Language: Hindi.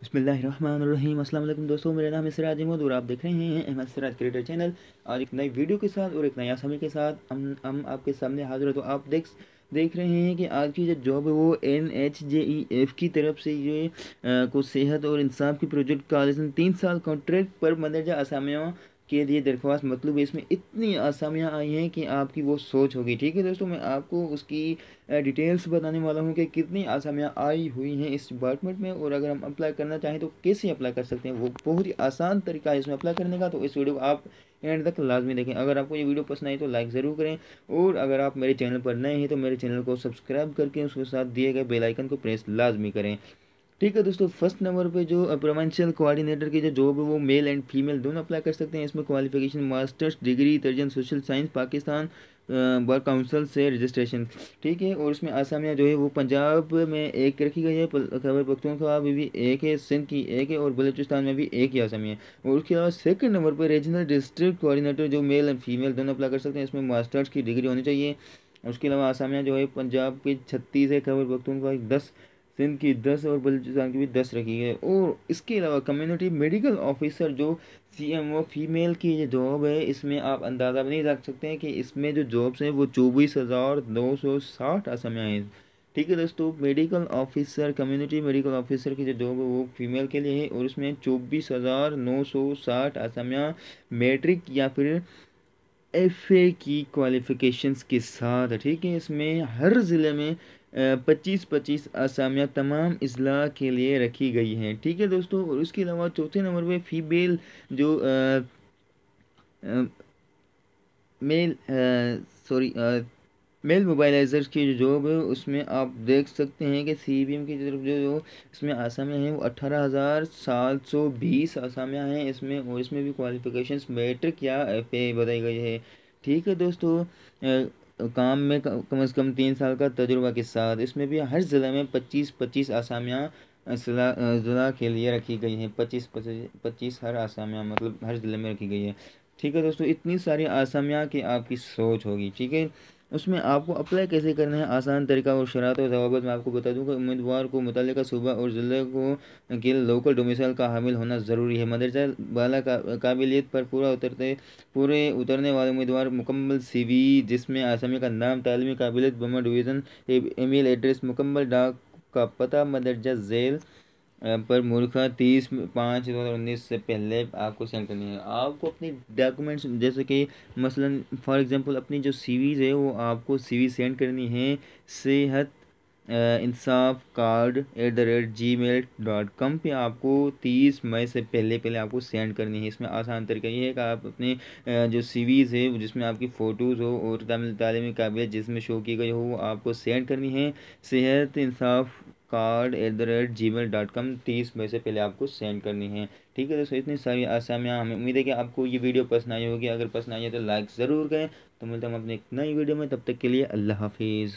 बिस्मिल्लाहिर्रहमानिर्रहीम। अस्सलाम वालेकुम दोस्तों, मेरा नाम है सिराज अहमद और आप देख रहे हैं अहमद सिराज क्रिएटर चैनल। आज एक नई वीडियो के साथ और एक नया समय के साथ हम आपके सामने हाजिर है। तो आप देख रहे हैं कि आज की जो जॉब है वो NHJEF की तरफ से ये को सेहत और इंसाफ की प्रोजेक्ट का 3 साल कॉन्ट्रैक्ट पर मंदरजा असामियों के लिए दरख्वास्त मतलूब है। इसमें इतनी आसामियाँ आई हैं कि आपकी वो सोच होगी। ठीक है दोस्तों, मैं आपको उसकी डिटेल्स बताने वाला हूँ कि कितनी आसामियाँ आई हुई हैं इस डिपार्टमेंट में, और अगर हम अप्लाई करना चाहें तो कैसे अप्लाई कर सकते हैं। वो बहुत ही आसान तरीका है इसमें अप्लाई करने का। तो इस वीडियो को आप एंड तक लाजमी देखें। अगर आपको ये वीडियो पसंद आई तो लाइक ज़रूर करें, और अगर आप मेरे चैनल पर नए हैं तो मेरे चैनल को सब्सक्राइब करके उसके साथ दिए गए बेल आइकन को प्रेस लाजमी करें। ठीक है दोस्तों, फर्स्ट नंबर पे जो प्रोविंशियल कोऑर्डिनेटर की जो जॉब है वो मेल एंड फीमेल दोनों अप्लाई कर सकते हैं। इसमें क्वालिफिकेशन मास्टर्स डिग्री तर्जन social science Pakistan bar council से रजिस्ट्रेशन। ठीक है, और इसमें आसामियाँ जो है वो पंजाब में एक रखी गई है, खैबर पख्तूनख्वा में भी एक है, सिंध की एक है और बलूचिस्तान में भी एक ही आसामी है। और उसके अलावा सेकंड नंबर पर रीजनल डिस्ट्रिक्ट कोऑर्डिनेटर जो मेल एंड फीमेल दोनों अप्लाई कर सकते हैं। इसमें मास्टर्स की डिग्री होनी चाहिए। उसके अलावा आसामियाँ जो है पंजाब की 36 है, खैबर पख्तूनख्वा की 10, सिंध की 10 और बलूचिस्तान की भी 10 रखी है। और इसके अलावा कम्युनिटी मेडिकल ऑफिसर जो CMO फीमेल की ये जॉब है, इसमें आप अंदाज़ा भी नहीं रख सकते हैं कि इसमें जो जॉब्स हैं वो 24,260 आसामियाँ हैं। ठीक है दोस्तों, medical officer community medical officer की जो जॉब है वो फीमेल के लिए है, और उसमें 24,960 आसामियाँ मैट्रिक या फिर FA की क्वालिफ़िकेशंस के साथ। ठीक है, इसमें हर ज़िले में 25-25 आसामियाँ तमाम अजला के लिए रखी गई हैं। ठीक है दोस्तों, और उसके अलावा चौथे नंबर पे फीमेल जो अ, मेल सॉरी मेल मोबाइलाइजर्स की जो जॉब है उसमें आप देख सकते हैं कि CBM की तरफ जो जो इसमें आसामियाँ हैं वो 18,720 आसामियाँ हैं इसमें, और इसमें भी क्वालिफिकेशंस मैट्रिक या FA बताई गई है। ठीक है दोस्तों, काम में कम से कम 3 साल का तजुर्बा के साथ। इसमें भी हर ज़िले में 25-25 आसामियाँ ज़िला के लिए रखी गई हैं। 25-25 हर आसामियाँ मतलब हर ज़िले में रखी गई है। ठीक है दोस्तों, इतनी सारी आसामियाँ की आपकी सोच होगी। ठीक है, उसमें आपको अप्लाई कैसे करना है, आसान तरीका और शरात और जवाब मैं आपको बता दूं कि उम्मीदवार को मुतल्लिका सूबा और ज़िले को के लोकल डोमिसाइल का हामिल होना ज़रूरी है। मदरसा वाला काबिलियत पर पूरे उतरने वाले उम्मीदवार मुकम्मल CV जिसमें आसामी का नाम, तालीमी काबिलियत, बमा डिवीज़न, ईमेल एड्रेस, मुकम्मल डाक का पता, मदरजा झेल पर मुल्का 30/5/2019 से पहले आपको सेंड करनी है। आपको अपनी डॉक्यूमेंट्स जैसे कि मसलन फॉर एग्जांपल अपनी जो CVs है वो आपको CV सेंड करनी है सेहत इंसाफ कार्ड @gmail.com पे। आपको 30 मई से पहले पहले आपको सेंड करनी है। इसमें आसान तरीका ये है कि आप अपने जो CVs है जिसमें आपकी फ़ोटोज़ हो और तालीमी काबिलियत जिसमें शो की गई हो वो आपको सेंड करनी है। सेहत इंसाफ कार्ड@gmail.com 30 मई से पहले आपको सेंड करनी है। ठीक है दोस्तों, इतनी सारी आसामियाँ, हमें उम्मीद है कि आपको ये वीडियो पसंद आई होगी। अगर पसंद आई है तो लाइक ज़रूर करें। तो मिलते हैं हम अपने एक नई वीडियो में, तब तक के लिए अल्लाह हाफिज़।